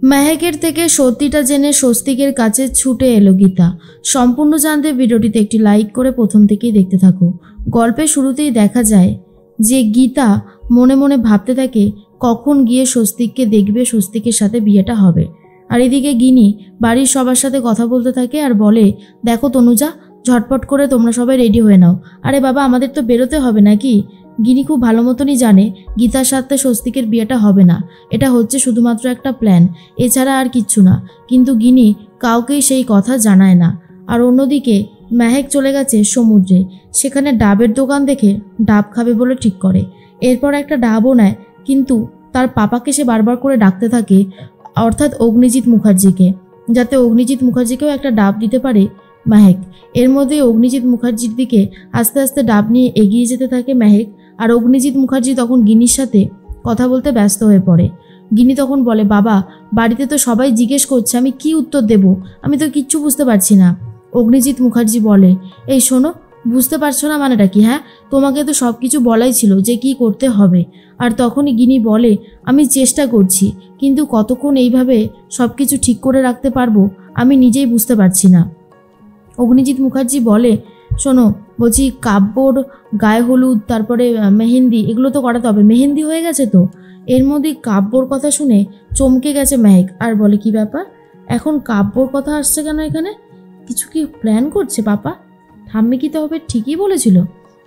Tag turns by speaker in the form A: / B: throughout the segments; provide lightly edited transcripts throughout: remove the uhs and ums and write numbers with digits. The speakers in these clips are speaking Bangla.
A: মেহেকের থেকে সত্যিটা জেনে স্বস্তিকের কাছে ছুটে এলো গীতা। সম্পূর্ণ জানতে ভিডিওটিতে একটি লাইক করে প্রথম থেকেই দেখতে থাকো। গল্পের শুরুতেই দেখা যায় যে গীতা মনে মনে ভাবতে থাকে কখন গিয়ে স্বস্তিককে দেখবে, স্বস্তিকের সাথে বিয়েটা হবে। আর এদিকে গিনি বাড়ির সবার সাথে কথা বলতে থাকে আর বলে, দেখো তনুজা, ঝটপট করে তোমরা সবাই রেডি হয়ে নাও। আরে বাবা, আমাদের তো বেরোতে হবে নাকি। গিনি খুব ভালো মতনই জানে গীতার সাথে স্বস্তিকের বিয়েটা হবে না, এটা হচ্ছে শুধুমাত্র একটা প্ল্যান, এছাড়া আর কিচ্ছু না। কিন্তু গিনি কাউকেই সেই কথা জানায় না। আর অন্যদিকে মেহেক চলে গেছে সমুদ্রে। সেখানে ডাবের দোকান দেখে ডাব খাবে বলে ঠিক করে। এরপর একটা ডাবও নেয়, কিন্তু তার পাপাকে সে বারবার করে ডাকতে থাকে, অর্থাৎ অগ্নিজিৎ মুখার্জিকে, যাতে অগ্নিজিৎ মুখার্জিকেও একটা ডাব দিতে পারে মেহেক। এর মধ্যে অগ্নিজিৎ মুখার্জির দিকে আস্তে আস্তে ডাব নিয়ে এগিয়ে যেতে থাকে মেহেক। আর অগ্নিজিৎ মুখার্জি তখন গিনির সাথে কথা বলতে ব্যস্ত হয়ে পড়ে। গিনি তখন বলে, বাবা, বাড়িতে তো সবাই জিজ্ঞেস করছে, আমি কি উত্তর দেব, আমি তো কিচ্ছু বুঝতে পারছি না। অগ্নিজিৎ মুখার্জি বলে, এই শোনো, বুঝতে পারছো না মানেটা কি? হ্যাঁ, তোমাকে তো সব কিছু বলাই ছিল যে কি করতে হবে। আর তখনই গিনি বলে, আমি চেষ্টা করছি, কিন্তু কতক্ষণ এইভাবে সব কিছু ঠিক করে রাখতে পারবো আমি নিজেই বুঝতে পারছি না। অগ্নিজিৎ মুখার্জি বলে, শোনো, বলছি কাব্যর গায়ে হলুদ, তারপরে মেহেন্দি, এগুলো তো করাতে হবে। মেহেন্দি হয়ে গেছে তো। এর মধ্যেই কাব্যর কথা শুনে চমকে গেছে মেহেক আর বলে, কি ব্যাপার, এখন কাব্যর কথা আসছে কেন এখানে? কিছু কি প্ল্যান করছে পাপা? ঠাম্মি কি তবে ঠিকই বলেছিল?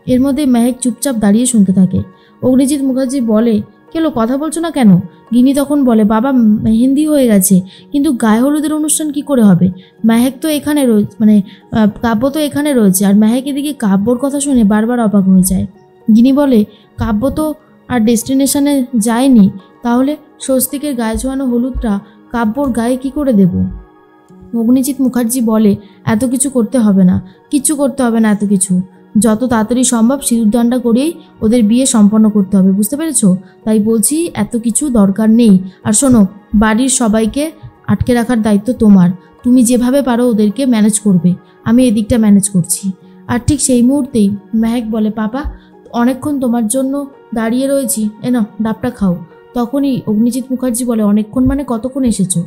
A: এর মধ্যে মেহেক চুপচাপ দাঁড়িয়ে শুনতে থাকে। অগ্নিজিৎ মুখার্জি বলে, কেলো, কথা বলছো না কেন? গিনি তখন বলে, বাবা, মেহেন্দি হয়ে গেছে, কিন্তু গায়ে হলুদের অনুষ্ঠান কি করে হবে? মেহেক তো এখানে রয়েছে, মানে কাব্য তো এখানে রয়েছে। আর মেহেক এদিকে কাব্যর কথা শুনে বারবার অবাক হয়ে যায়। গিনি বলে, কাব্য তো আর ডেস্টিনেশনে যায়নি, তাহলে স্বস্তিকের গায়ে ছোঁয়ানো হলুদটা কাব্যর গায়ে কি করে দেব? অগ্নিজিৎ মুখার্জি বলে, এত কিছু করতে হবে না, কিচ্ছু করতে হবে না, এত কিছু যত তাড়াতাড়ি সম্ভব সিঁদুরদানটা করেই ওদের বিয়ে সম্পন্ন করতে হবে, বুঝতে পেরেছো? তাই বলছি, এত কিছু দরকার নেই। আর শোনো, বাড়ির সবাইকে আটকে রাখার দায়িত্ব তোমার, তুমি যেভাবে পারো ওদেরকে ম্যানেজ করবে, আমি এদিকটা ম্যানেজ করছি। আর ঠিক সেই মুহূর্তেই মেহেক বলে, পাপা, অনেকক্ষণ তোমার জন্য দাঁড়িয়ে রয়েছি, নাও ডাবটা খাও। তখনই অগ্নিজিৎ মুখার্জি বলে, অনেকক্ষণ মানে কতক্ষণ এসেছো?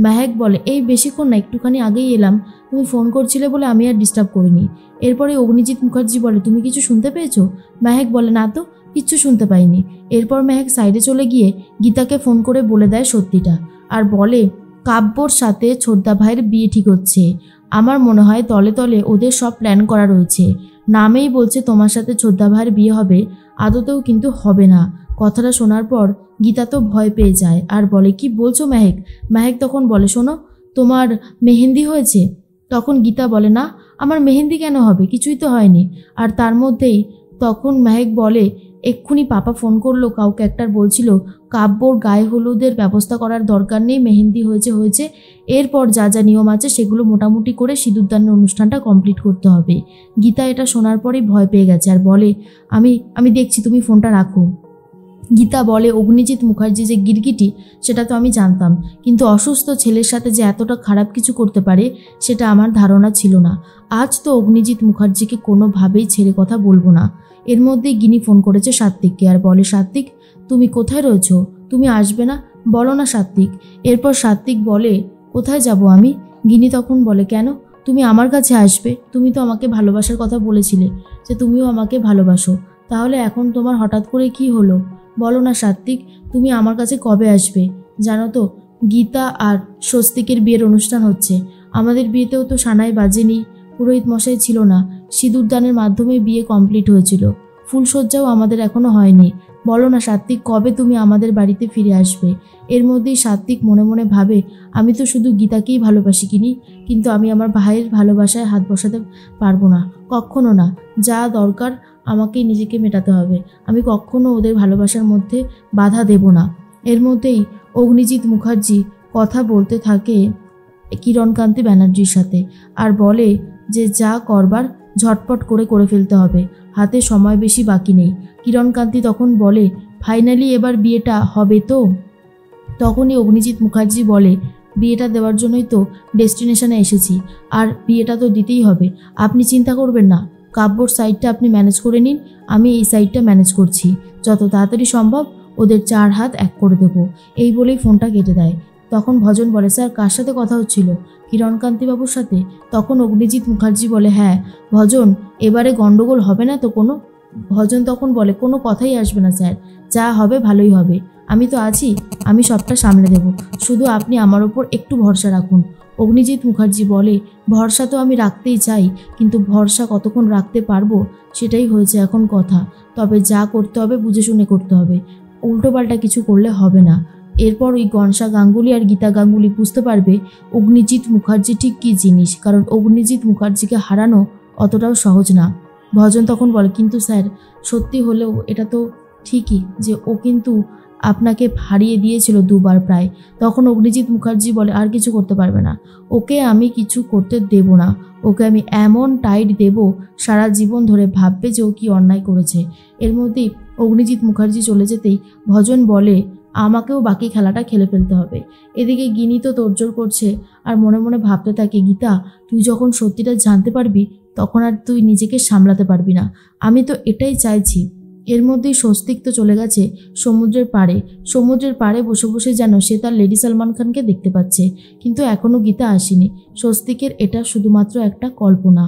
A: মেহেক বলে, এই বেশিক্ষণ না, একটুখানি আগেই এলাম, তুমি ফোন করছিলে বলে আমি আর ডিস্টার্ব করিনি। এরপরে অগ্নিজিৎ মুখার্জি বলে, তুমি কিছু শুনতে পেয়েছো? মেহেক বলে, না তো, কিচ্ছু শুনতে পাইনি। এরপর মেহেক সাইডে চলে গিয়ে গীতাকে ফোন করে বলে দেয় সত্যিটা, আর বলে, কাব্যর সাথে ছোটদা ভাইয়ের বিয়ে ঠিক হচ্ছে। আমার মনে হয় তলে তলে ওদের সব প্ল্যান করা রয়েছে। নামেই বলছে তোমার সাথে ছোটদা ভাইয়ের বিয়ে হবে, আদতেও কিন্তু হবে না। কথাটা শোনার পর গীতা তো ভয় পেয়ে যায় আর বলে, কি বলছো মেহেক? মেহেক তখন বলে, শোনো, তোমার মেহেন্দি হয়েছে? তখন গীতা বলে, না, আমার মেহেন্দি কেন হবে, কিছুই তো হয়নি। আর তার মধ্যেই তখন মেহেক বলে, এক্ষুনি পাপা ফোন করলো, কাউকে একটার বলছিল কাব্যর গায়ে হলুদের ব্যবস্থা করার দরকার নেই, মেহেন্দি হয়েছে। এরপর যা যা নিয়ম আছে সেগুলো মোটামুটি করে সিঁদুরদানের অনুষ্ঠানটা কমপ্লিট করতে হবে। গীতা এটা শোনার পরেই ভয় পেয়ে গেছে আর বলে, আমি দেখছি, তুমি ফোনটা রাখো। গীতা বলে, অগ্নিজিৎ মুখার্জি যে গিরগিটি সেটা তো আমি জানতাম, কিন্তু অসুস্থ ছেলের সাথে যে এতটা খারাপ কিছু করতে পারে সেটা আমার ধারণা ছিল না। আজ তো অগ্নিজিৎ মুখার্জিকে কোনোভাবেই ছেড়ে কথা বলবো না। এর মধ্যেই গিনি ফোন করেছে সাত্বিককে আর বলে, সাত্বিক, তুমি কোথায় রয়েছো? তুমি আসবে না? বলো না সাত্বিক। এরপর সাত্বিক বলে, কোথায় যাব আমি? গিনি তখন বলে, কেন, তুমি আমার কাছে আসবে, তুমি তো আমাকে ভালোবাসার কথা বলেছিলে যে তুমিও আমাকে ভালোবাসো, তাহলে এখন তোমার হঠাৎ করে কি হলো? বলো না সাত্বিক, তুমি আমার কাছে কবে আসবে? জানো তো, গীতা আর স্বস্তিকের বিয়ের অনুষ্ঠান হচ্ছে। আমাদের বিয়েতেও তো সানাই বাজেনি, পুরোহিত মশাই ছিল না, সিঁদুরদানের মাধ্যমে বিয়ে কমপ্লিট হয়েছিল, ফুলসজ্জাও আমাদের এখনো হয়নি। বলো না সাত্বিক, কবে তুমি আমাদের বাড়িতে ফিরে আসবে? এর মধ্যেই সাত্বিক মনে মনে ভাবে, আমি তো শুধু গীতাকেই ভালোবাসি কিনি, কিন্তু আমি আমার ভাইয়ের ভালোবাসায় হাত বসাতে পারবো না, কখনো না। যা দরকার আমাকেই নিজেকে মেটাতে হবে, আমি কখনো ওদের ভালোবাসার মধ্যে বাধা দেব না। এর মধ্যেই অগ্নিজিৎ মুখার্জি কথা বলতে থাকে কিরণকান্তি ব্যানার্জির সাথে আর বলে যে যা করবার ঝটপট করে ফেলতে হবে, হাতে সময় বেশি বাকি নেই। কিরণকান্তি তখন বলে, ফাইনালি এবার বিয়েটা হবে তো? তখনই অগ্নিজিৎ মুখার্জি বলে, বিয়েটা দেওয়ার জন্যই তো ডেস্টিনেশনে এসেছি, আর বিয়েটা তো দিতেই হবে। আপনি চিন্তা করবেন না, কাব্যর সাইডটা আপনি ম্যানেজ করে নিন, আমি এই সাইডটা ম্যানেজ করছি, যত তাড়াতাড়ি সম্ভব ওদের চার হাত এক করে দেবো। এই বলেই ফোনটা কেটে দেয়। তখন ভজন বলে, স্যার কার সাথে কথা হচ্ছিল? কিরণকান্তিবাবুর সাথে। তখন অগ্নিজিৎ মুখার্জি বলে, হ্যাঁ। ভজন, এবারে গন্ডগোল হবে না তো কোনো? ভজন তখন বলে, কোনো কথাই আসবে না স্যার, যা হবে ভালোই হবে। আমি তো আছি, আমি সবটা সামলে দেব, শুধু আপনি আমার ওপর একটু ভরসা রাখুন। অগ্নিজিৎ মুখার্জি বলে, ভরসা তো আমি রাখতেই চাই, কিন্তু ভরসা কতক্ষণ রাখতে পারবো সেটাই হয়েছে এখন কথা। তবে যা করতে হবে বুঝে শুনে করতে হবে, উল্টোপাল্টা কিছু করলে হবে না। এরপর ওই গনসা গাঙ্গুলি আর গীতা গাঙ্গুলি বুঝতে পারবে অগ্নিজিৎ মুখার্জি ঠিক কী জিনিস, কারণ অগ্নিজিৎ মুখার্জিকে হারানো অতটাও সহজ না। ভজন তখন বলে, কিন্তু স্যার সত্যি হলেও এটা তো ঠিকই যে ও কিন্তু আপনাকে হারিয়ে দিয়েছিল দুবার প্রায়। তখন অগ্নিজিৎ মুখার্জি বলে, আর কিছু করতে পারবে না, ওকে আমি কিছু করতে দেব না, ওকে আমি এমন টাইট দেব সারা জীবন ধরে ভাববে যে ও কি অন্যায় করেছে। এর মধ্যেই অগ্নিজিৎ মুখার্জি চলে যেতেই ভজন বলে, আমাকেও বাকি খেলাটা খেলে ফেলতে হবে। এদিকে গিনি তো তোড়জোড় করছে আর মনে মনে ভাবতে থাকে, গীতা তুই যখন সত্যিটা জানতে পারবি তখন আর তুই নিজেকে সামলাতে পারবি না, আমি তো এটাই চাইছি। এর মধ্যেই স্বস্তিক তো চলে গেছে সমুদ্রের পাড়ে। সমুদ্রের পাড়ে বসে বসে যেন সে তার লেডি সালমান খানকে দেখতে পাচ্ছে, কিন্তু এখনও গীতা আসেনি। স্বস্তিকের এটা শুধুমাত্র একটা কল্পনা।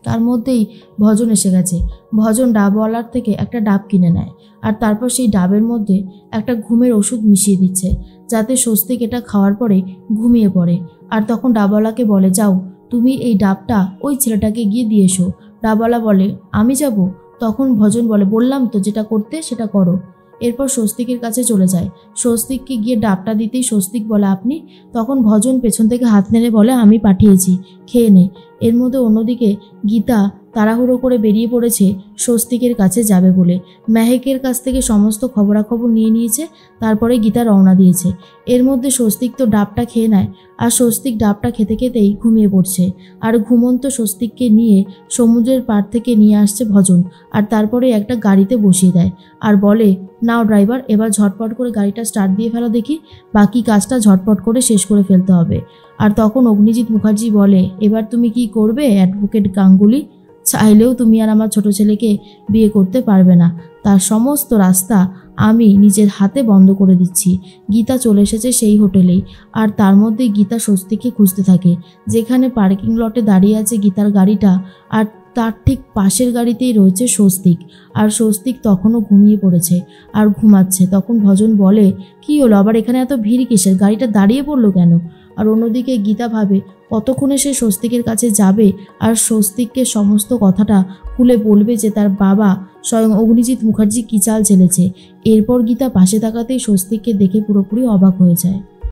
A: তার মধ্যেই ভজন এসে গেছে। ভজন ডাবওয়ালার থেকে একটা ডাব কিনে নেয় আর তারপর সেই ডাবের মধ্যে একটা ঘুমের ওষুধ মিশিয়ে দিচ্ছে, যাতে স্বস্তিক এটা খাওয়ার পরে ঘুমিয়ে পড়ে। আর তখন ডাবওয়ালাকে বলে, যাও তুমি এই ডাবটা ওই ছেলেটাকে গিয়ে দিয়ে এসো। ডাবওয়ালা বলে, আমি যাব? তখন ভজন বলে, বললাম তো যেটা করতে সেটা করো। এরপর স্বস্তিকের কাছে চলে যায়। স্বস্তিককে গিয়ে ডাবটা দিতেই স্বস্তিক বলে, আপনি? তখন ভজন পেছন থেকে হাত নেড়ে বলে, আমি পাঠিয়েছি, খেয়ে নে। এর মধ্যে অন্যদিকে গীতা তাড়াহুড়ো করে বেরিয়ে পড়েছে স্বস্তিকের কাছে যাবে বলে। মেহেকের কাছ থেকে সমস্ত খবরাখবর নিয়ে নিয়েছে, তারপরে গীতা রওনা দিয়েছে। এর মধ্যে স্বস্তিক তো ডাবটা খেয়ে নেয় আর স্বস্তিক ডাবটা খেতে খেতেই ঘুমিয়ে পড়ছে। আর ঘুমন্ত স্বস্তিককে নিয়ে সমুদ্রের পাড় থেকে নিয়ে আসছে ভজন, আর তারপরে একটা গাড়িতে বসিয়ে দেয় আর বলে, নাও ড্রাইভার, এবার ঝটপট করে গাড়িটা স্টার্ট দিয়ে ফেলো দেখি, বাকি কাজটা ঝটপট করে শেষ করে ফেলতে হবে। আর তখন অগ্নিজিৎ মুখার্জি বলে, এবার তুমি কি করবে অ্যাডভোকেট গাঙ্গুলি? চাইলেও তুমি আর আমার ছোট ছেলেকে বিয়ে করতে পারবে না, তার সমস্ত রাস্তা আমি নিজের হাতে বন্ধ করে দিচ্ছি। গীতা চলে এসেছে সেই হোটেলেই, আর তার মধ্যে গীতা স্বস্তিককে খুঁজতে থাকে। যেখানে পার্কিং লটে দাঁড়িয়ে আছে গীতার গাড়িটা, আর তার ঠিক পাশের গাড়িতেই রয়েছে স্বস্তিক। আর স্বস্তিক তখনও ঘুমিয়ে পড়েছে আর ঘুমাচ্ছে। তখন ভজন বলে, কি হলো আবার এখানে এত ভিড় কিসের, গাড়িটা দাঁড়িয়ে পড়লো কেন? আর অন্যদিকে গীতা ভাবে কতক্ষণে সে স্বস্তিকের কাছে যাবে আর স্বস্তিককে সমস্ত কথাটা খুলে বলবে যে তার বাবা স্বয়ং অগ্নিজিৎ মুখার্জি কী চাল চেলেছে। এরপর গীতা পাশে তাকাতেই স্বস্তিককে দেখে পুরোপুরি অবাক হয়ে যায়।